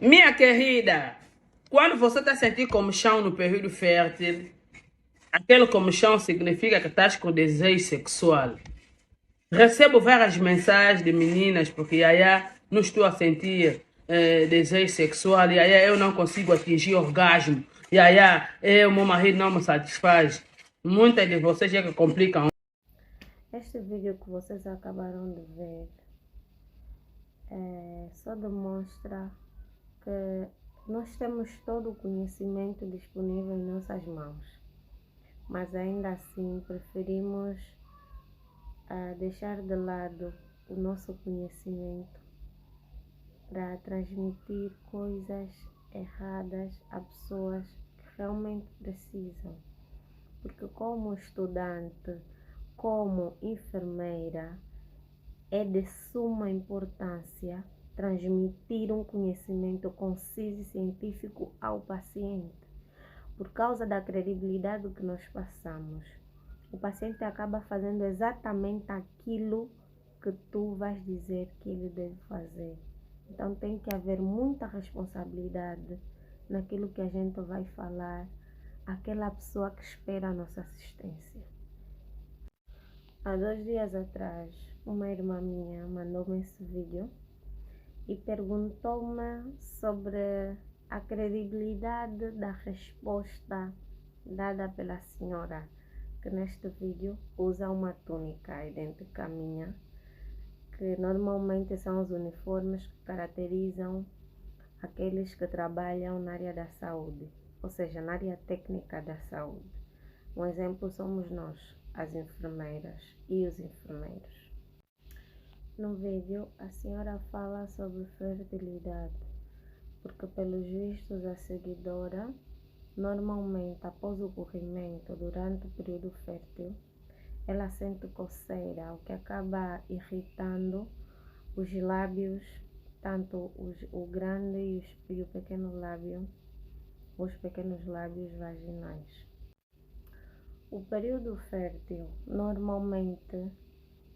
Minha querida, quando você está sentindo comichão no período fértil, aquele comichão significa que estás com desejo sexual. Recebo várias mensagens de meninas porque Yaya, não estou a sentir desejo sexual, Yaya, eu não consigo atingir orgasmo, Yaya, o meu marido não me satisfaz. Muitas de vocês é que complicam. Este vídeo que vocês acabaram de ver só demonstra que nós temos todo o conhecimento disponível em nossas mãos, mas ainda assim preferimos deixar de lado o nosso conhecimento para transmitir coisas erradas a pessoas que realmente precisam. Porque como estudante, como enfermeira, é de suma importância transmitir um conhecimento conciso e científico ao paciente. Por causa da credibilidade que nós passamos, o paciente acaba fazendo exatamente aquilo que tu vais dizer que ele deve fazer. Então tem que haver muita responsabilidade naquilo que a gente vai falar àquela pessoa que espera a nossa assistência. Há 2 dias atrás, uma irmã minha mandou-me esse vídeo e perguntou-me sobre a credibilidade da resposta dada pela senhora, que neste vídeo usa uma túnica idêntica à minha, que normalmente são os uniformes que caracterizam aqueles que trabalham na área da saúde, ou seja, na área técnica da saúde. Um exemplo somos nós, as enfermeiras e os enfermeiros. No vídeo, a senhora fala sobre fertilidade, porque pelos vistos a seguidora, normalmente após o corrimento, durante o período fértil, ela sente coceira, o que acaba irritando os lábios, tanto o grande e o pequeno lábio, os pequenos lábios vaginais. O período fértil normalmente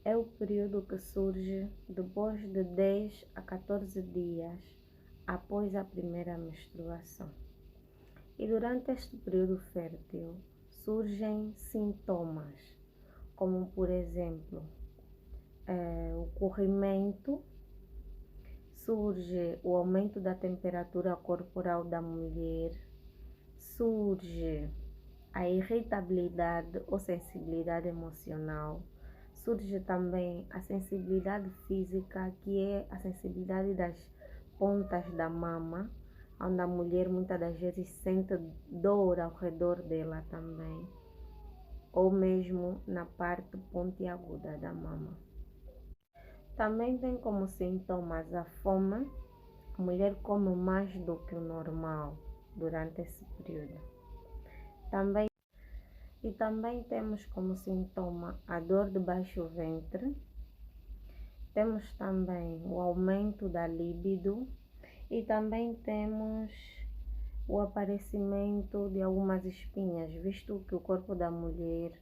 é o período que surge depois de 10 a 14 dias após a primeira menstruação. E durante este período fértil surgem sintomas, como por exemplo, o corrimento, surge o aumento da temperatura corporal da mulher, surge a irritabilidade ou sensibilidade emocional, surge também a sensibilidade física, que é a sensibilidade das pontas da mama, onde a mulher muitas das vezes sente dor ao redor dela também, ou mesmo na parte pontiaguda da mama. Também tem como sintomas a fome. A mulher come mais do que o normal durante esse período. Também temos como sintoma a dor de baixo ventre. Temos também o aumento da libido e também temos o aparecimento de algumas espinhas, visto que o corpo da mulher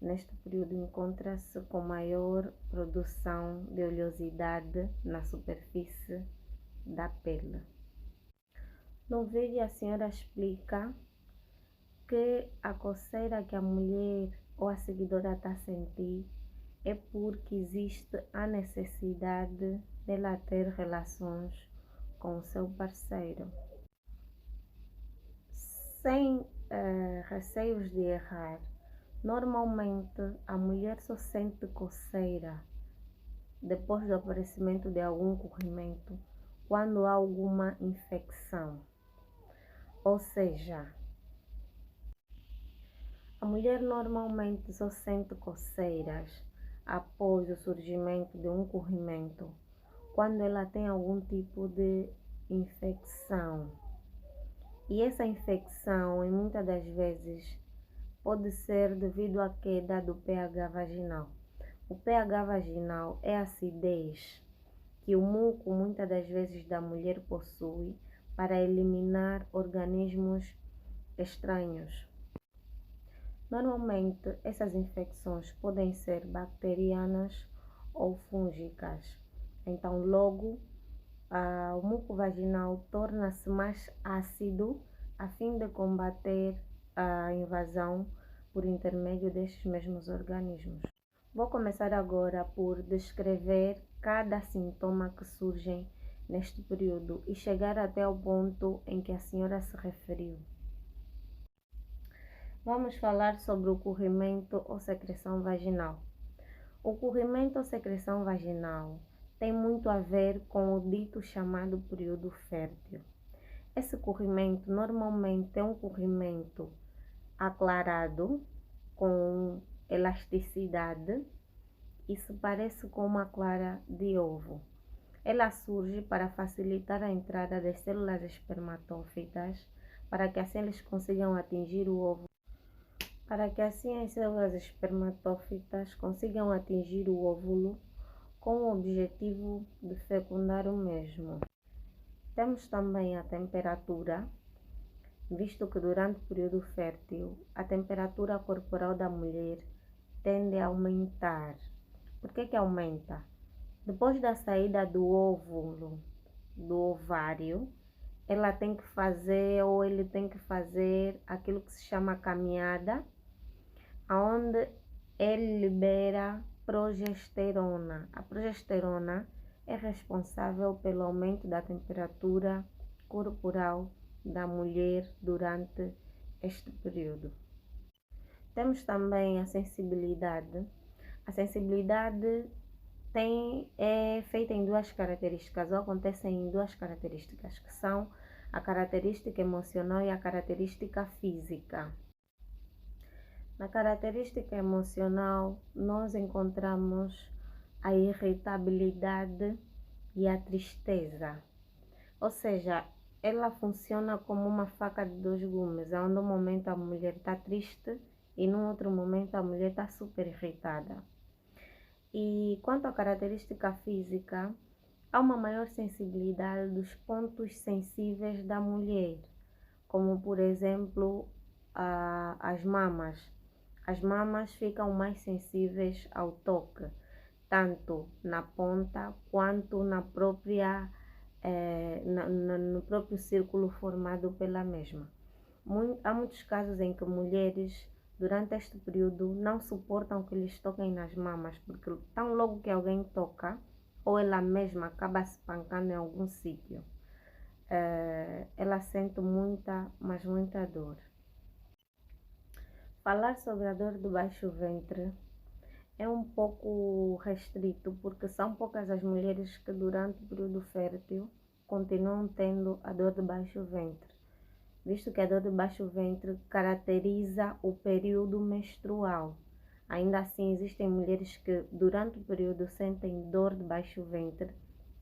neste período encontra-se com maior produção de oleosidade na superfície da pele. No vídeo a senhora explica que a coceira que a mulher ou a seguidora está a sentir é porque existe a necessidade dela ter relações com o seu parceiro. Sem receios de errar, normalmente a mulher só sente coceira depois do aparecimento de algum corrimento quando há alguma infecção. Ou seja, a mulher normalmente só sente coceiras após o surgimento de um corrimento quando ela tem algum tipo de infecção. E essa infecção, em muitas das vezes, pode ser devido à queda do pH vaginal. O pH vaginal é a acidez que o muco, muitas das vezes, da mulher possui para eliminar organismos estranhos. Normalmente, essas infecções podem ser bacterianas ou fúngicas. Então, logo, o muco vaginal torna-se mais ácido a fim de combater a invasão por intermédio destes mesmos organismos. Vou começar agora por descrever cada sintoma que surgem neste período e chegar até ao ponto em que a senhora se referiu. Vamos falar sobre o corrimento ou secreção vaginal. O corrimento ou secreção vaginal tem muito a ver com o dito chamado período fértil. Esse corrimento normalmente é um corrimento aclarado, com elasticidade e se parece com uma clara de ovo. Ela surge para facilitar a entrada das células espermatófitas, para que assim eles consigam atingir o ovo. Para que assim as células espermatófitas consigam atingir o óvulo com o objetivo de fecundar o mesmo. Temos também a temperatura, visto que durante o período fértil a temperatura corporal da mulher tende a aumentar. Por que aumenta? Depois da saída do óvulo do ovário, ela tem que fazer, ou ele tem que fazer aquilo que se chama caminhada, onde ele libera progesterona. A progesterona é responsável pelo aumento da temperatura corporal da mulher durante este período. Temos também a sensibilidade. A sensibilidade é feita em duas características, ou acontecem em duas características, que são a característica emocional e a característica física. Na característica emocional, nós encontramos a irritabilidade e a tristeza. Ou seja, ela funciona como uma faca de dois gumes, onde um momento a mulher está triste e no outro momento a mulher está super irritada. E quanto à característica física, há uma maior sensibilidade dos pontos sensíveis da mulher, como por exemplo as mamas. As mamas ficam mais sensíveis ao toque, tanto na ponta quanto no próprio círculo formado pela mesma. Há muitos casos em que mulheres, durante este período, não suportam que lhes toquem nas mamas, porque tão logo que alguém toca, ou ela mesma acaba se pancando em algum sítio, ela sente muita, mas muita dor. Falar sobre a dor do baixo ventre é um pouco restrito, porque são poucas as mulheres que durante o período fértil continuam tendo a dor de baixo ventre, visto que a dor de baixo ventre caracteriza o período menstrual. Ainda assim, existem mulheres que durante o período sentem dor de baixo ventre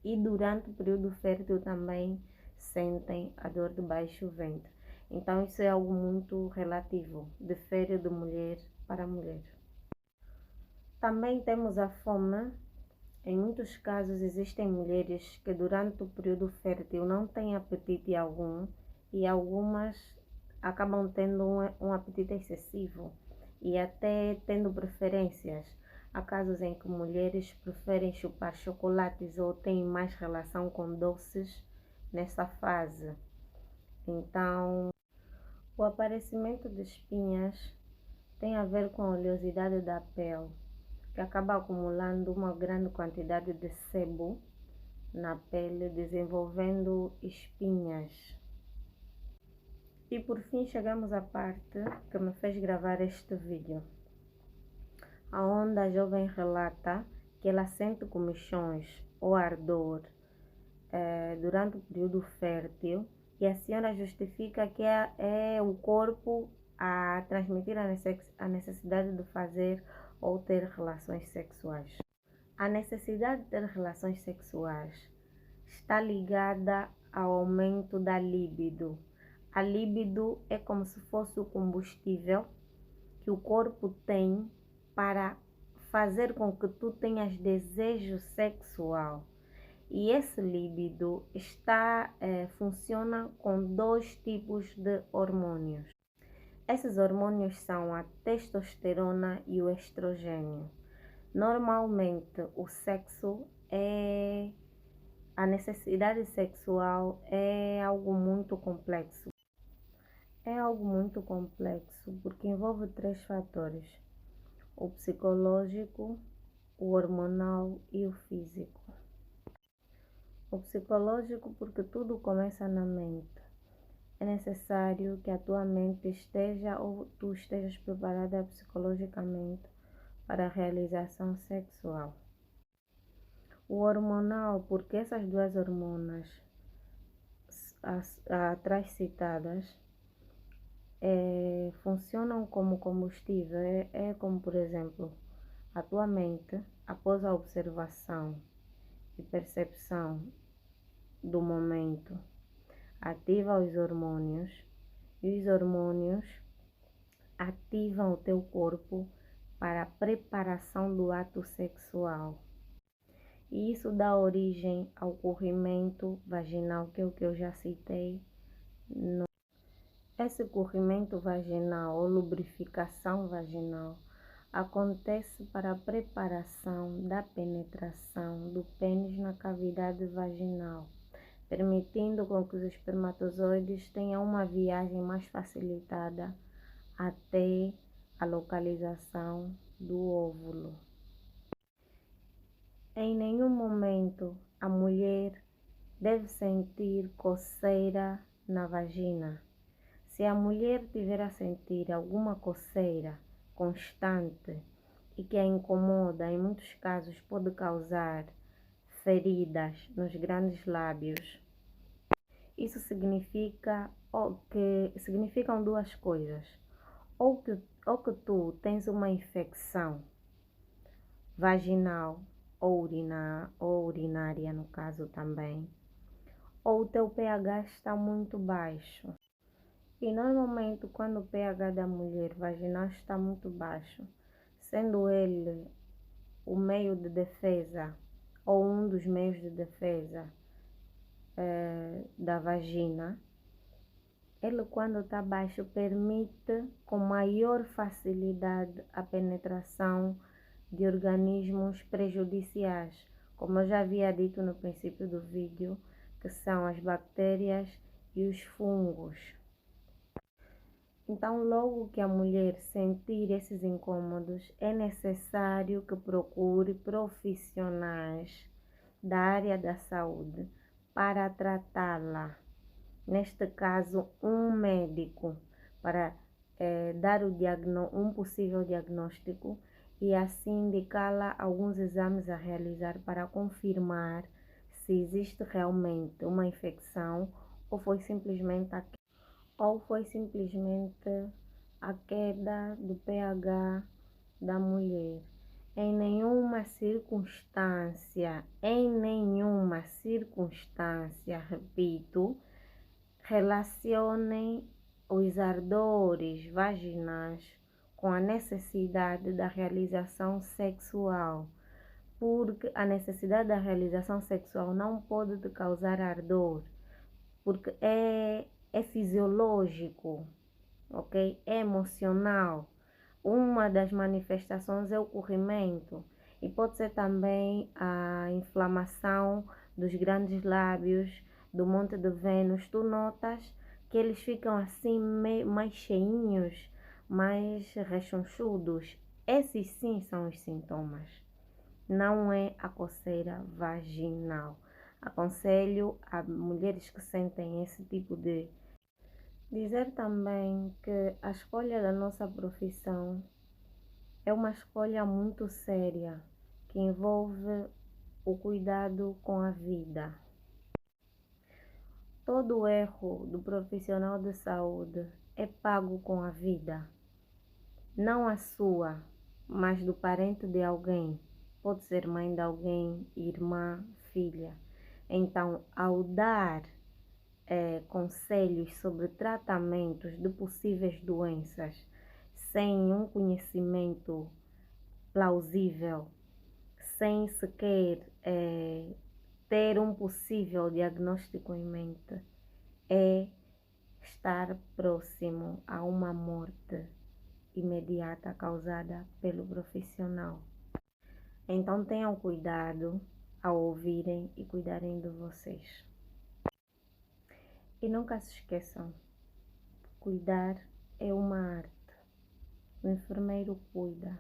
e durante o período fértil também sentem a dor de baixo ventre. Então isso é algo muito relativo, difere de mulher para mulher. Também temos a fome. Em muitos casos existem mulheres que durante o período fértil não têm apetite algum e algumas acabam tendo um apetite excessivo e até tendo preferências. Há casos em que mulheres preferem chupar chocolates ou têm mais relação com doces nessa fase. Então, o aparecimento de espinhas tem a ver com a oleosidade da pele, que acaba acumulando uma grande quantidade de sebo na pele, desenvolvendo espinhas. E por fim chegamos à parte que me fez gravar este vídeo, onde a jovem relata que ela sente comichões ou ardor durante o período fértil, e a senhora justifica que é o corpo a transmitir a necessidade de fazer ou ter relações sexuais. A necessidade de ter relações sexuais está ligada ao aumento da libido. A libido é como se fosse o combustível que o corpo tem para fazer com que tu tenhas desejo sexual. E esse líbido funciona com dois tipos de hormônios. Esses hormônios são a testosterona e o estrogênio. Normalmente o sexo é a necessidade sexual é algo muito complexo. É algo muito complexo porque envolve três fatores: o psicológico, o hormonal e o físico. O psicológico, porque tudo começa na mente. É necessário que a tua mente esteja ou tu estejas preparada psicologicamente para a realização sexual. O hormonal, porque essas duas hormonas, as atrás citadas, funcionam como combustível. É como, por exemplo, a tua mente, após a observação e percepção do momento, ativa os hormônios e os hormônios ativam o teu corpo para a preparação do ato sexual. E isso dá origem ao corrimento vaginal, que é o que eu já citei. Esse corrimento vaginal ou lubrificação vaginal acontece para a preparação da penetração do pênis na cavidade vaginal, permitindo com que os espermatozoides tenham uma viagem mais facilitada até a localização do óvulo. Em nenhum momento a mulher deve sentir coceira na vagina. Se a mulher tiver a sentir alguma coceira constante e que a incomoda, em muitos casos pode causar feridas nos grandes lábios, isso significam duas coisas: ou que tu tens uma infecção vaginal ou urinária, no caso também, ou o teu pH está muito baixo. E normalmente quando o pH da mulher vaginal está muito baixo, sendo ele o meio de defesa ou um dos meios de defesa da vagina, ele quando está baixo permite com maior facilidade a penetração de organismos prejudiciais, como eu já havia dito no princípio do vídeo, que são as bactérias e os fungos. Então, logo que a mulher sentir esses incômodos, é necessário que procure profissionais da área da saúde para tratá-la. Neste caso, um médico, para dar um possível diagnóstico e assim indicá-la alguns exames a realizar para confirmar se existe realmente uma infecção ou foi simplesmente a queda do pH da mulher. Em nenhuma circunstância, repito, relacionem os ardores vaginais com a necessidade da realização sexual, porque a necessidade da realização sexual não pode te causar ardor, porque é fisiológico, ok? É emocional. Uma das manifestações é o corrimento e pode ser também a inflamação dos grandes lábios, do Monte de Vênus. Tu notas que eles ficam assim mais cheinhos, mais rechonchudos. Esses sim são os sintomas. Não é a coceira vaginal. Aconselho a mulheres que sentem esse tipo de... Dizer também que a escolha da nossa profissão é uma escolha muito séria, que envolve o cuidado com a vida. Todo erro do profissional de saúde é pago com a vida. Não a sua, mas do parente de alguém. Pode ser mãe de alguém, irmã, filha. Então, ao dar conselhos sobre tratamentos de possíveis doenças sem um conhecimento plausível, sem sequer ter um possível diagnóstico em mente, é estar próximo a uma morte imediata causada pelo profissional. Então tenham cuidado ao ouvirem e cuidarem de vocês. E nunca se esqueçam, cuidar é uma arte. O enfermeiro cuida.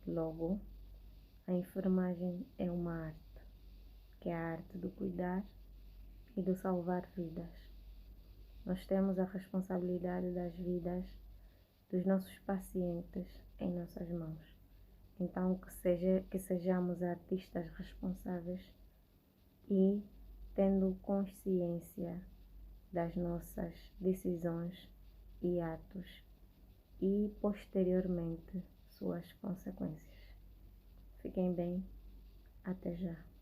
Logo, a enfermagem é uma arte, que é a arte do cuidar e do salvar vidas. Nós temos a responsabilidade das vidas dos nossos pacientes em nossas mãos. Então, que sejamos artistas responsáveis e tendo consciência das nossas decisões e atos e, posteriormente, suas consequências. Fiquem bem. Até já.